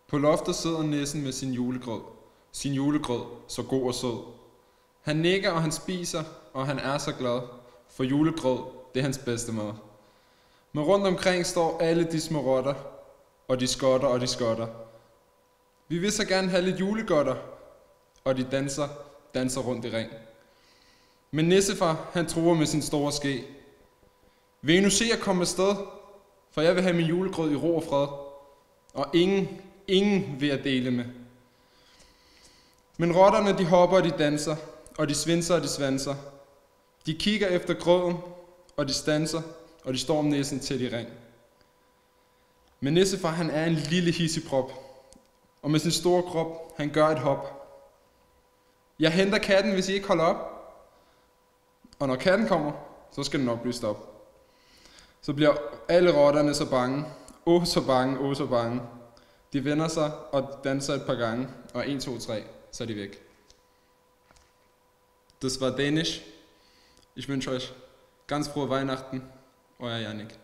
På loftet sidder nissen med sin julegrød, så god og sød. Han nikker og han spiser, og han er så glad, for julegrød, det er hans bedste mad. Men rundt omkring står alle de små rotter, og de skotter og de skotter. Vi vil så gerne have lidt julegodter, og de danser rundt i ring. Men nissefar, han truer med sin store ske. Vil I nu se at komme afsted, for jeg vil have min julegrød i ro og fred, og ingen vil jeg dele med. Men rotterne, de hopper og de danser, og de svinser og de svanser. De kigger efter grøden, og de standser, og de står om nissen til i ring. Men nissefar, han er en lille hissigprop, og med sin store krop, han gør et hop. Jeg henter katten, hvis I ikke holder op. Og når katten kommer, så skal den nok blive stoppet. Så bliver alle rotterne så bange. Så bange, så bange. De vender sig og danser et par gange, og 1, 2, 3, så er de væk. Das war Dänisch. Ich wünsche euch ganz frohe Weihnachten. Euer Yannick.